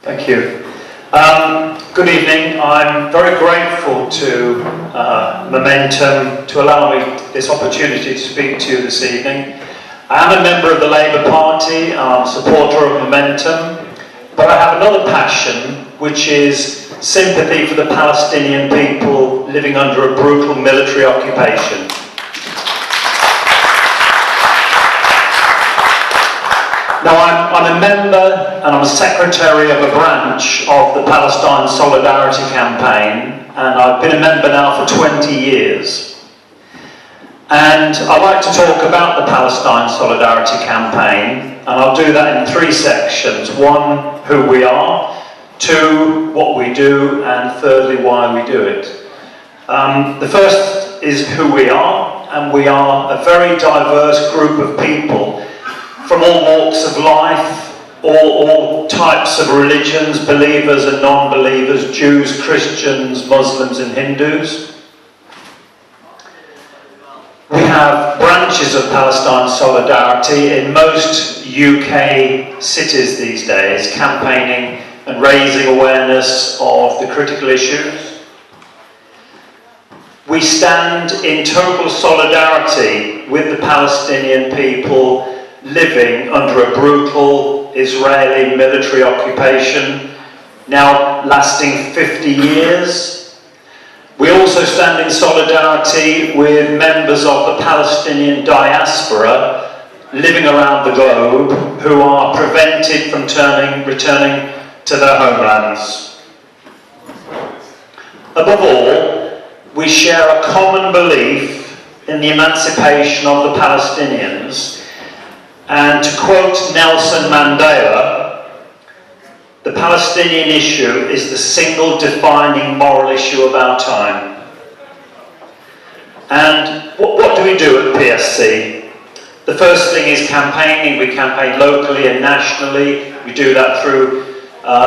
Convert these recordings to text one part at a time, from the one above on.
Thank you. Good evening. I'm very grateful to Momentum to allow me this opportunity to speak to you this evening. I am a member of the Labour Party, I'm a supporter of Momentum, but I have another passion, which is sympathy for the Palestinian people living under a brutal military occupation. Now, I'm a member and I'm a secretary of a branch of the Palestine Solidarity Campaign, and I've been a member now for 20 years. And I'd like to talk about the Palestine Solidarity Campaign, and I'll do that in three sections. One, who we are. Two, what we do. And thirdly, why we do it. The first is who we are, and we are a very diverse group of people from all walks of life, all types of religions, believers and non-believers, Jews, Christians, Muslims and Hindus. We have branches of Palestine Solidarity in most UK cities these days, campaigning and raising awareness of the critical issues. We stand in total solidarity with the Palestinian people living under a brutal Israeli military occupation, now lasting 50 years. We also stand in solidarity with members of the Palestinian diaspora living around the globe who are prevented from returning to their homelands. Above all, we share a common belief in the emancipation of the Palestinians. And to quote Nelson Mandela, the Palestinian issue is the single defining moral issue of our time. And what do we do at PSC? The first thing is campaigning. We campaign locally and nationally. We do that through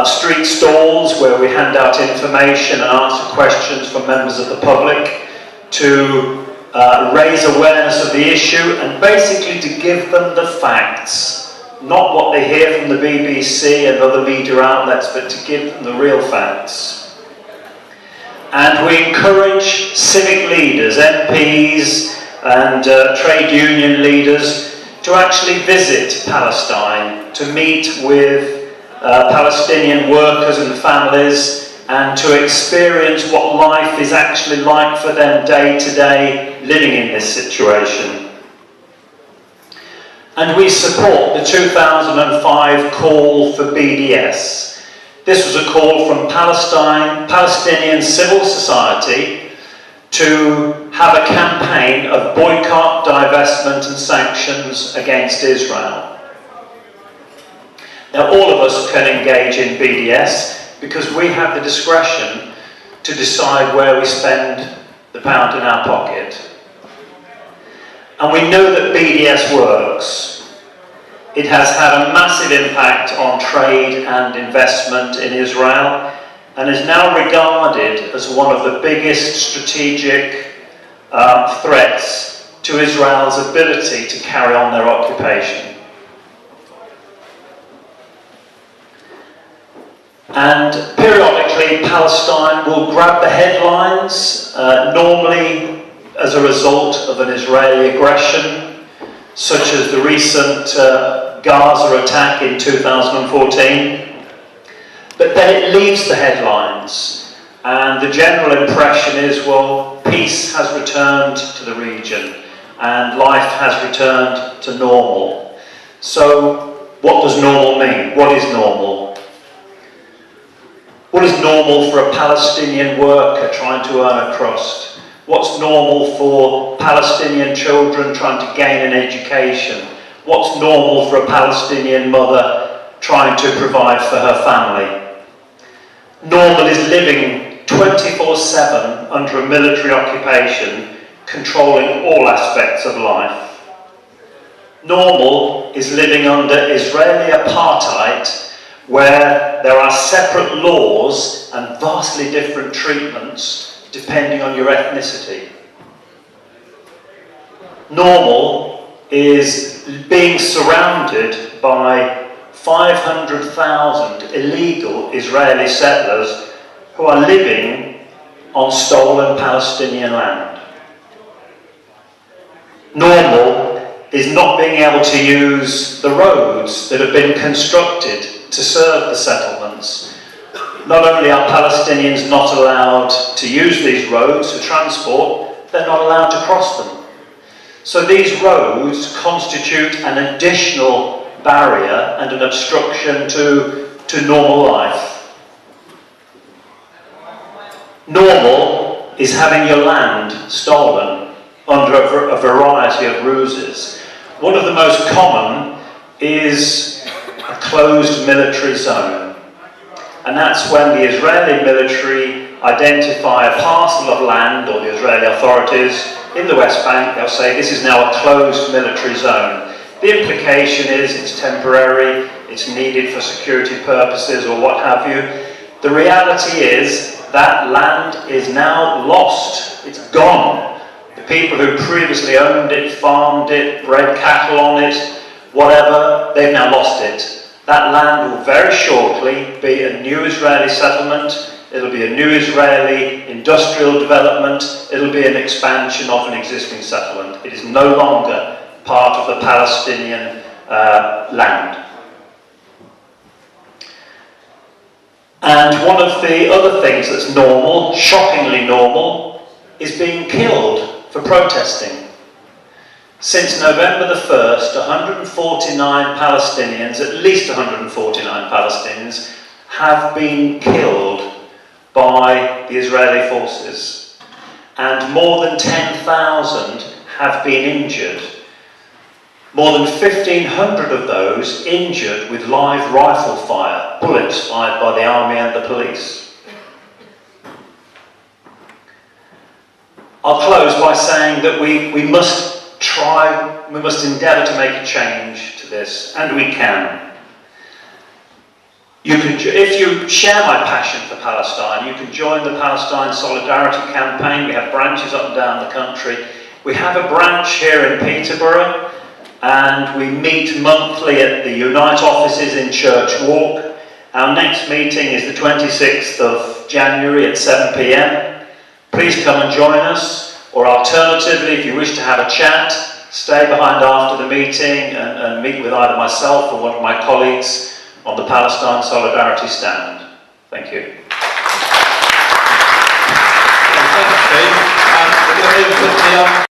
street stalls where we hand out information and answer questions from members of the public to raise awareness of the issue and basically to give them the facts, not what they hear from the BBC and other media outlets, but to give them the real facts. And we encourage civic leaders, MPs and trade union leaders to actually visit Palestine, to meet with Palestinian workers and families and to experience what life is actually like for them day to day living in this situation. And we support the 2005 call for BDS. This was a call from Palestinian civil society to have a campaign of boycott, divestment and sanctions against Israel. Now, all of us can engage in BDS because we have the discretion to decide where we spend the pound in our pocket. And we know that BDS works. It has had a massive impact on trade and investment in Israel and is now regarded as one of the biggest strategic threats to Israel's ability to carry on their occupation. And periodically, Palestine will grab the headlines, normally as a result of an Israeli aggression, such as the recent Gaza attack in 2014. But then it leaves the headlines, and the general impression is, well, peace has returned to the region, and life has returned to normal. So, what does normal mean? What is normal? What is normal for a Palestinian worker trying to earn a crust? What's normal for Palestinian children trying to gain an education? What's normal for a Palestinian mother trying to provide for her family? Normal is living 24/7 under a military occupation, controlling all aspects of life. Normal is living under Israeli apartheid, where there are separate laws and vastly different treatments depending on your ethnicity. Normal is being surrounded by 500,000 illegal Israeli settlers who are living on stolen Palestinian land. Normal is not being able to use the roads that have been constructed to serve the settlements. Not only are Palestinians not allowed to use these roads for transport, they're not allowed to cross them. So these roads constitute an additional barrier and an obstruction to normal life. Normal is having your land stolen under a variety of ruses. One of the most common is a closed military zone. And that's when the Israeli military identify a parcel of land, or the Israeli authorities in the West Bank, they'll say this is now a closed military zone. The implication is it's temporary, it's needed for security purposes or what have you. The reality is that land is now lost, it's gone. The people who previously owned it, farmed it, bred cattle on it, whatever, they've now lost it. That land will very shortly be a new Israeli settlement, it'll be a new Israeli industrial development, it'll be an expansion of an existing settlement. It is no longer part of the Palestinian land. And one of the other things that's normal, shockingly normal, is being killed for protesting. Since November the 1st, 149 Palestinians, at least 149 Palestinians, have been killed by the Israeli forces. And more than 10,000 have been injured. More than 1,500 of those injured with live rifle fire, bullets fired by the army and the police. I'll close by saying that we must endeavour to make a change to this, and we can. If you share my passion for Palestine, you can join the Palestine Solidarity Campaign. We have branches up and down the country. We have a branch here in Peterborough, and we meet monthly at the Unite offices in Church Walk. Our next meeting is the 26th of January at 7 p.m. Please come and join us. Or alternatively, if you wish to have a chat, stay behind after the meeting and meet with either myself or one of my colleagues on the Palestine Solidarity stand. Thank you. Thanks, Steve. We're going to move quickly on.